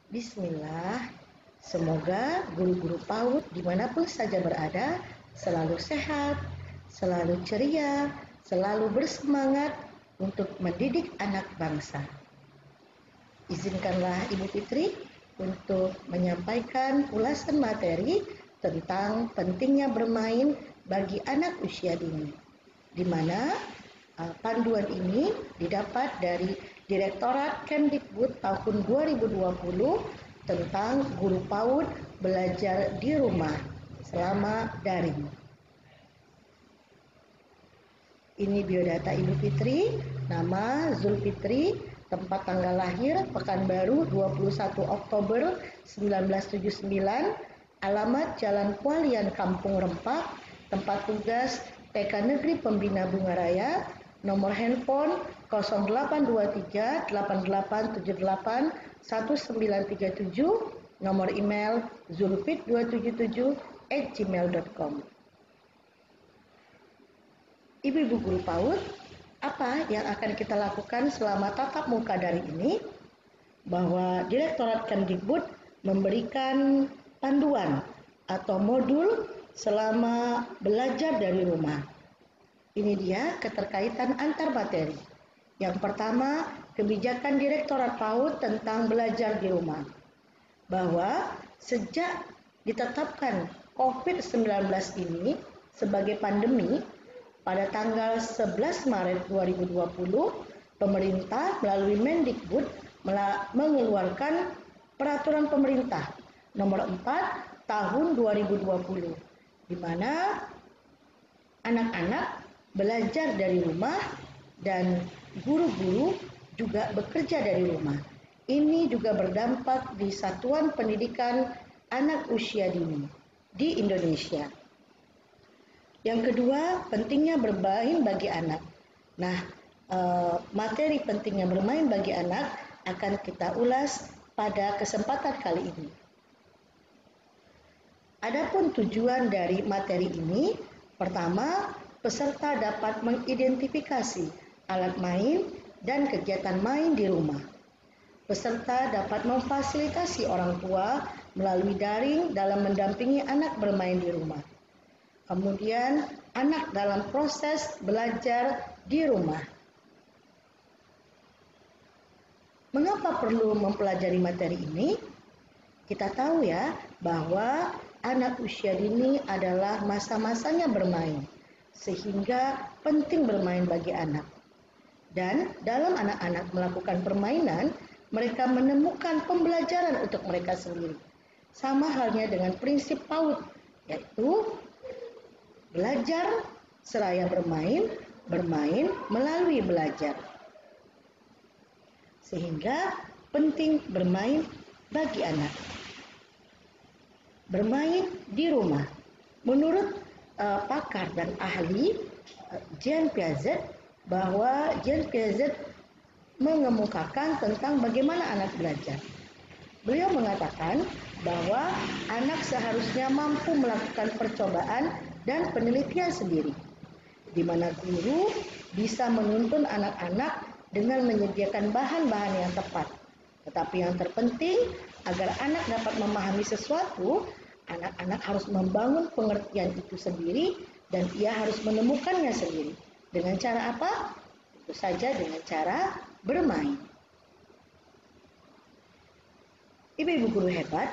Bismillah, semoga guru-guru PAUD dimanapun saja berada selalu sehat, selalu ceria, selalu bersemangat untuk mendidik anak bangsa. Izinkanlah Ibu Fitri untuk menyampaikan ulasan materi tentang pentingnya bermain bagi anak usia dini, di mana panduan ini didapat dari Direktorat Kemdikbud tahun 2020 tentang guru PAUD belajar di rumah selama daring. Ini biodata Ibu Fitri, nama Zulfitri, tempat tanggal lahir Pekanbaru 21 Oktober 1979, alamat Jalan Kualian Kampung Rempak, tempat tugas TK Negeri Pembina Bungaraya, nomor handphone 0823 8878 1937, nomor email zulfit277@gmail.com. Ibu-ibu guru PAUD, apa yang akan kita lakukan selama tatap muka daring ini? Bahwa Direktorat Kemdikbud memberikan panduan atau modul selama belajar dari rumah. Ini dia keterkaitan antar materi. Yang pertama, kebijakan Direktorat PAUD tentang belajar di rumah. Bahwa sejak ditetapkan COVID-19 ini sebagai pandemi, pada tanggal 11 Maret 2020, pemerintah melalui Mendikbud mengeluarkan peraturan pemerintah nomor 4 tahun 2020, di mana anak-anak belajar dari rumah dan guru-guru juga bekerja dari rumah. Ini juga berdampak di satuan pendidikan anak usia dini di Indonesia. Yang kedua, pentingnya bermain bagi anak. Nah, materi pentingnya bermain bagi anak akan kita ulas pada kesempatan kali ini. Adapun tujuan dari materi ini, pertama, peserta dapat mengidentifikasi alat main dan kegiatan main di rumah. Peserta dapat memfasilitasi orang tua melalui daring dalam mendampingi anak bermain di rumah. Kemudian, anak dalam proses belajar di rumah. Mengapa perlu mempelajari materi ini? Kita tahu ya bahwa anak usia dini adalah masa-masanya bermain, sehingga penting bermain bagi anak. Dan dalam anak-anak melakukan permainan, mereka menemukan pembelajaran untuk mereka sendiri. Sama halnya dengan prinsip PAUD, yaitu belajar seraya bermain, bermain melalui belajar. Sehingga penting bermain bagi anak. Bermain di rumah. Menurut pakar dan ahli Jean Piaget, bahwa Jean Piaget mengemukakan tentang bagaimana anak belajar. Beliau mengatakan bahwa anak seharusnya mampu melakukan percobaan dan penelitian sendiri, di mana guru bisa menuntun anak-anak dengan menyediakan bahan-bahan yang tepat. Tetapi yang terpenting, agar anak dapat memahami sesuatu, anak-anak harus membangun pengertian itu sendiri dan ia harus menemukannya sendiri. Dengan cara apa? Tentu saja dengan cara bermain. Ibu-ibu guru hebat,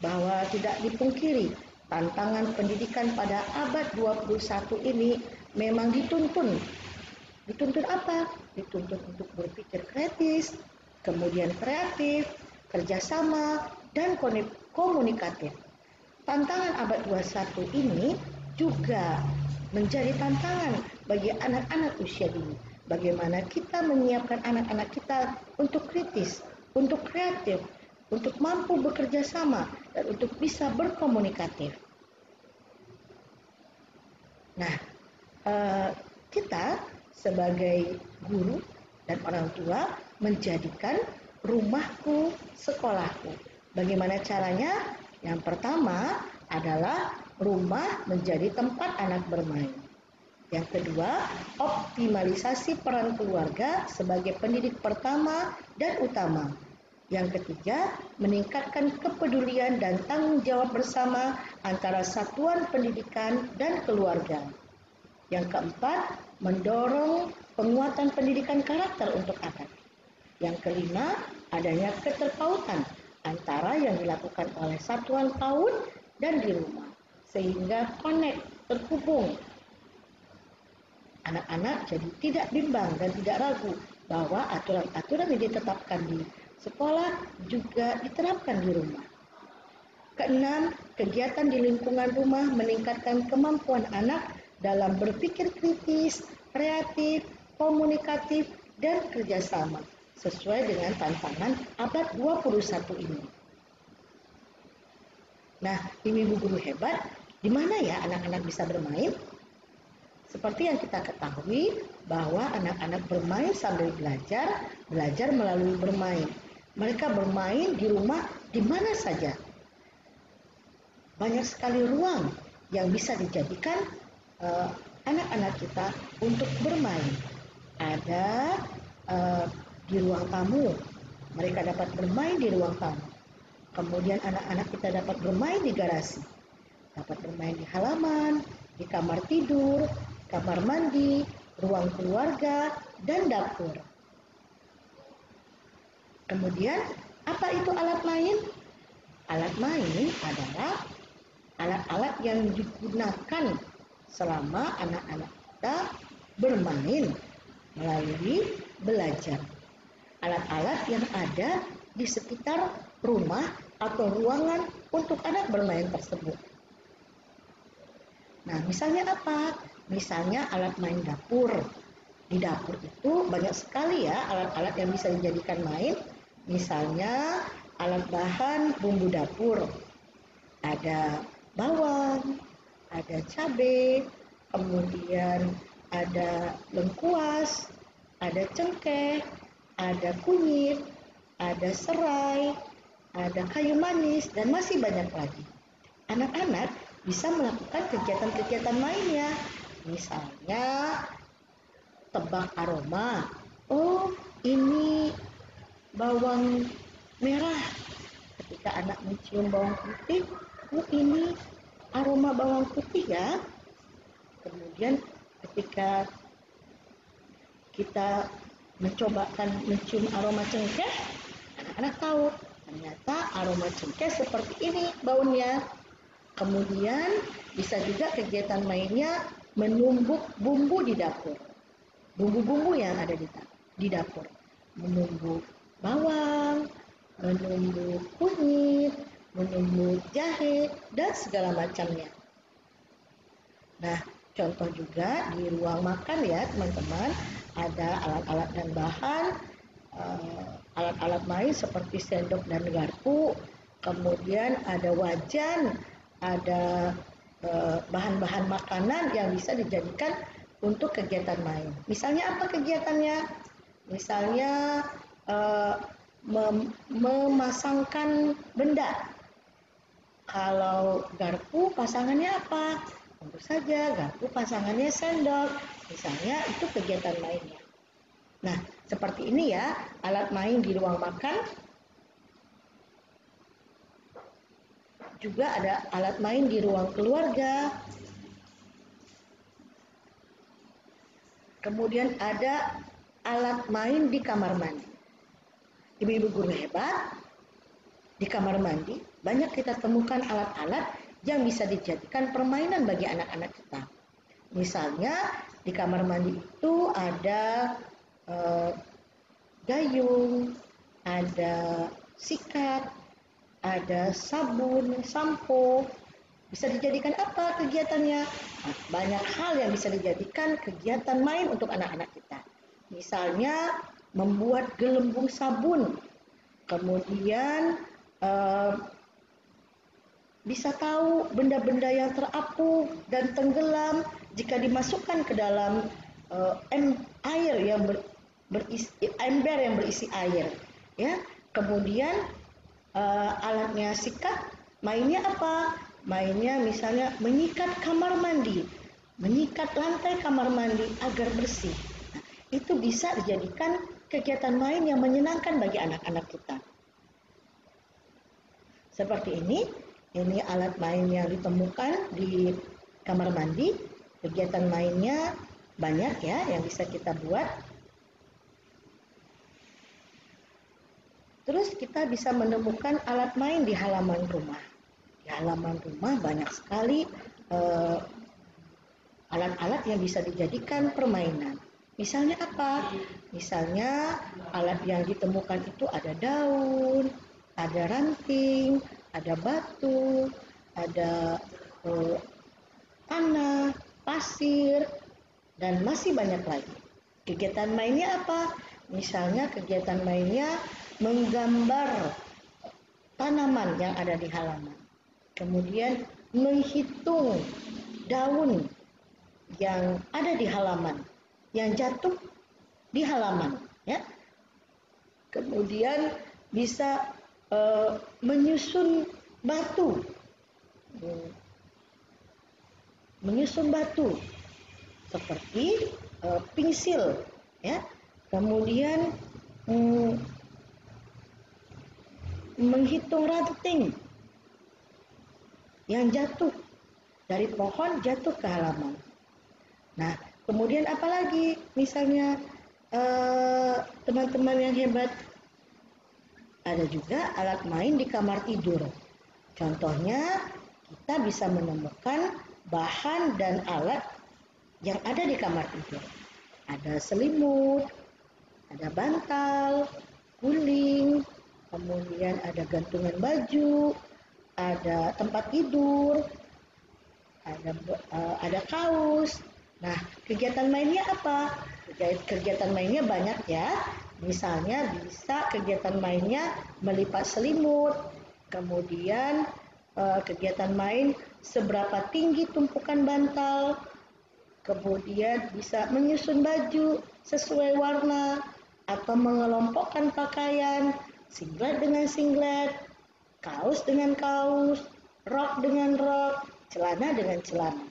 bahwa tidak dipungkiri tantangan pendidikan pada abad 21 ini memang dituntun. Dituntun apa? Dituntun untuk berpikir kritis, kemudian kreatif, kerjasama, dan komunikatif. Tantangan abad 21 ini juga menjadi tantangan bagi anak-anak usia dini. Bagaimana kita menyiapkan anak-anak kita untuk kritis, untuk kreatif, untuk mampu bekerja sama, dan untuk bisa berkomunikatif. Nah, kita sebagai guru dan orang tua menjadikan rumahku sekolahku. Bagaimana caranya? Yang pertama adalah rumah menjadi tempat anak bermain. Yang kedua, optimalisasi peran keluarga sebagai pendidik pertama dan utama. Yang ketiga, meningkatkan kepedulian dan tanggung jawab bersama antara satuan pendidikan dan keluarga. Yang keempat, mendorong penguatan pendidikan karakter untuk anak. Yang kelima, adanya keterpautan antara yang dilakukan oleh satuan PAUD dan di rumah, sehingga connect, terhubung. Anak-anak jadi tidak bimbang dan tidak ragu bahwa aturan-aturan yang ditetapkan di sekolah juga diterapkan di rumah. Keenam, kegiatan di lingkungan rumah meningkatkan kemampuan anak dalam berpikir kritis, kreatif, komunikatif, dan kerjasama sesuai dengan tantangan abad 21 ini. Nah, ibu guru hebat, di mana ya anak-anak bisa bermain? Seperti yang kita ketahui bahwa anak-anak bermain sambil belajar, belajar melalui bermain. Mereka bermain di rumah di mana saja. Banyak sekali ruang yang bisa dijadikan anak-anak kita untuk bermain. Ada di ruang tamu, mereka dapat bermain di ruang tamu. Kemudian anak-anak kita dapat bermain di garasi, dapat bermain di halaman, di kamar tidur, kamar mandi, ruang keluarga, dan dapur. Kemudian, apa itu alat main? Alat main adalah alat-alat yang digunakan selama anak-anak kita bermain melalui belajar. Alat-alat yang ada di sekitar rumah atau ruangan untuk anak bermain tersebut. Nah, misalnya apa? Misalnya alat main dapur. Di dapur itu banyak sekali ya alat-alat yang bisa dijadikan main. Misalnya alat bahan bumbu dapur. Ada bawang, ada cabai, kemudian ada lengkuas, ada cengkeh, ada kunyit, ada serai, ada kayu manis, dan masih banyak lagi. Anak-anak bisa melakukan kegiatan-kegiatan lainnya. Misalnya tebak aroma. Oh, ini bawang merah. Ketika anak mencium bawang putih, oh ini aroma bawang putih ya. Kemudian ketika kita mencobakan mencium aroma cengkeh, anak-anak tahu ternyata aroma cengkeh seperti ini baunya. Kemudian bisa juga kegiatan mainnya menumbuk bumbu di dapur. Bumbu-bumbu yang ada di dapur. Menumbuk bawang, menumbuk kunyit, menumbuk jahe, dan segala macamnya. Nah, contoh juga di ruang makan ya teman-teman, ada alat-alat dan bahan, alat-alat main seperti sendok dan garpu, kemudian ada wajan, ada bahan-bahan makanan yang bisa dijadikan untuk kegiatan main. Misalnya apa kegiatannya? Misalnya memasangkan benda. Kalau garpu pasangannya apa? Tentu saja garpu pasangannya sendok. Misalnya itu kegiatan mainnya. Nah, seperti ini ya alat main di ruang makan. Juga ada alat main di ruang keluarga. Kemudian ada alat main di kamar mandi. Ibu-ibu guru hebat, di kamar mandi banyak kita temukan alat-alat yang bisa dijadikan permainan bagi anak-anak kita. Misalnya di kamar mandi itu ada gayung, ada sikat, ada sabun, sampo. Bisa dijadikan apa kegiatannya? Nah, banyak hal yang bisa dijadikan kegiatan main untuk anak-anak kita. Misalnya membuat gelembung sabun, kemudian bisa tahu benda-benda yang terapung dan tenggelam jika dimasukkan ke dalam air yang ember yang berisi air. Ya, kemudian alatnya sikat, mainnya apa? Mainnya misalnya menyikat kamar mandi, menyikat lantai kamar mandi agar bersih. Nah, itu bisa dijadikan kegiatan main yang menyenangkan bagi anak-anak kita. Seperti ini alat main yang ditemukan di kamar mandi. Kegiatan mainnya banyak ya yang bisa kita buat. Terus kita bisa menemukan alat main di halaman rumah. Di halaman rumah banyak sekali alat-alat yang bisa dijadikan permainan. Misalnya apa? Misalnya alat yang ditemukan itu ada daun, ada ranting, ada batu, ada tanah, pasir, dan masih banyak lagi. Kegiatan mainnya apa? Misalnya kegiatan mainnya menggambar tanaman yang ada di halaman. Kemudian menghitung daun yang ada di halaman, yang jatuh di halaman, ya. Kemudian bisa menyusun batu, seperti pensil, ya. Kemudian menghitung ranting yang jatuh dari pohon jatuh ke halaman. Nah, kemudian apalagi misalnya teman-teman yang hebat, ada juga alat main di kamar tidur. Contohnya kita bisa menemukan bahan dan alat yang ada di kamar tidur. Ada selimut, ada bantal, guling, kemudian ada gantungan baju, ada tempat tidur, ada kaos. Nah, kegiatan mainnya apa? Kegiatan mainnya banyak ya. Misalnya bisa kegiatan mainnya melipat selimut, kemudian kegiatan main seberapa tinggi tumpukan bantal, kemudian bisa menyusun baju sesuai warna atau mengelompokkan pakaian, singlet dengan singlet, kaos dengan kaos, rok dengan rok, celana dengan celana.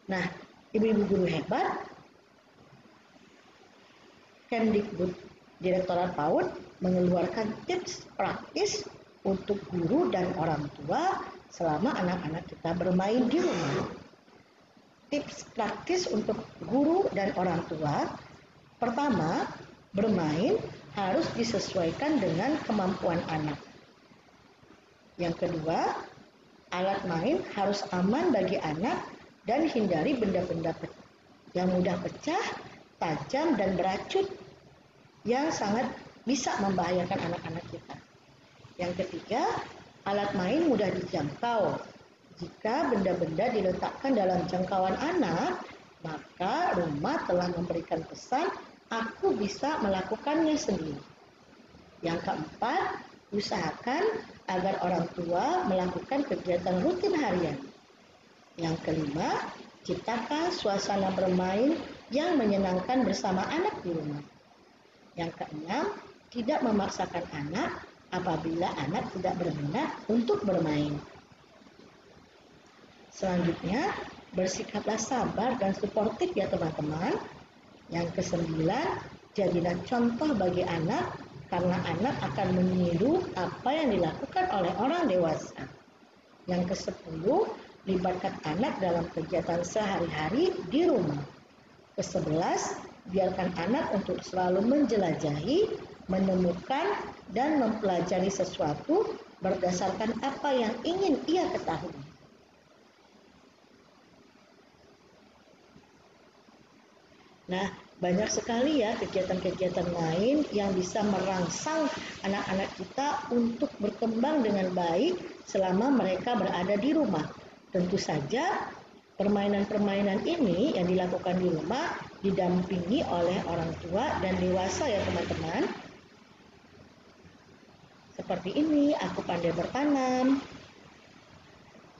Nah, ibu-ibu guru hebat, Kemdikbud Direktorat PAUD mengeluarkan tips praktis untuk guru dan orang tua selama anak-anak kita bermain di rumah. Tips praktis untuk guru dan orang tua, pertama, bermain harus disesuaikan dengan kemampuan anak. Yang kedua, alat main harus aman bagi anak dan hindari benda-benda yang mudah pecah, tajam, dan beracun yang sangat bisa membahayakan anak-anak kita. Yang ketiga, alat main mudah dijangkau. Jika benda-benda diletakkan dalam jangkauan anak, maka rumah telah memberikan pesan, aku bisa melakukannya sendiri. Yang keempat, usahakan agar orang tua melakukan kegiatan rutin harian. Yang kelima, ciptakan suasana bermain yang menyenangkan bersama anak di rumah. Yang keenam, tidak memaksakan anak apabila anak tidak berminat untuk bermain. Selanjutnya, bersikaplah sabar dan suportif ya teman-teman. Yang kesembilan, jadilah contoh bagi anak karena anak akan meniru apa yang dilakukan oleh orang dewasa. Yang kesepuluh, libatkan anak dalam kegiatan sehari-hari di rumah. Kesebelas, biarkan anak untuk selalu menjelajahi, menemukan, dan mempelajari sesuatu berdasarkan apa yang ingin ia ketahui. Nah, banyak sekali ya kegiatan-kegiatan main yang bisa merangsang anak-anak kita untuk berkembang dengan baik selama mereka berada di rumah. Tentu saja permainan-permainan ini yang dilakukan di rumah didampingi oleh orang tua dan dewasa ya teman-teman. Seperti ini, aku pandai bertanam.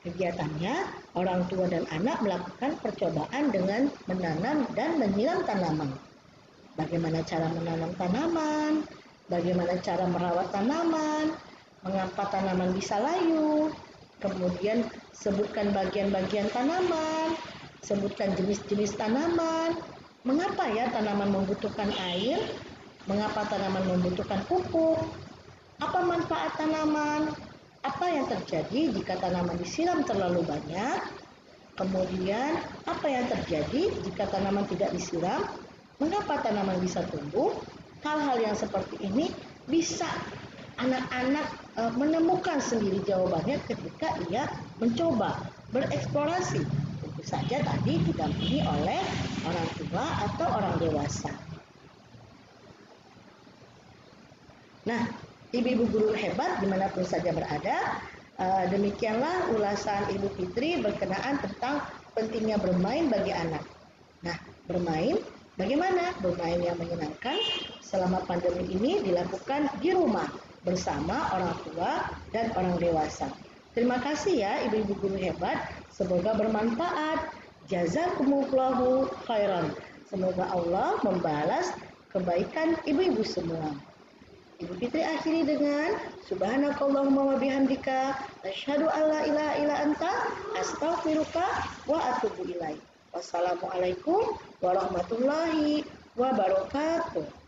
Kegiatannya, orang tua dan anak melakukan percobaan dengan menanam dan menyiram tanaman. Bagaimana cara menanam tanaman, bagaimana cara merawat tanaman, mengapa tanaman bisa layu, kemudian sebutkan bagian-bagian tanaman, sebutkan jenis-jenis tanaman, mengapa ya tanaman membutuhkan air, mengapa tanaman membutuhkan pupuk, Apa manfaat tanaman? Apa yang terjadi jika tanaman disiram terlalu banyak? Kemudian, apa yang terjadi jika tanaman tidak disiram? Mengapa tanaman bisa tumbuh? Hal-hal yang seperti ini bisa anak-anak menemukan sendiri jawabannya ketika ia mencoba bereksplorasi. Tentu saja tadi didampingi oleh orang tua atau orang dewasa. Nah, ibu-ibu guru hebat dimanapun saja berada, demikianlah ulasan Ibu Fitri berkenaan tentang pentingnya bermain bagi anak. Nah, bermain bagaimana? Bermain yang menyenangkan selama pandemi ini dilakukan di rumah bersama orang tua dan orang dewasa. Terima kasih ya ibu-ibu guru hebat, semoga bermanfaat. Jazakumullahu khairan. Semoga Allah membalas kebaikan ibu-ibu semua. Ibu Fitri akhiri dengan subhanakallahumma wa bihamdika asyhadu an la ilaha illa anta astaghfiruka wa atubu ilaik. Wassalamualaikum warahmatullahi wabarakatuh.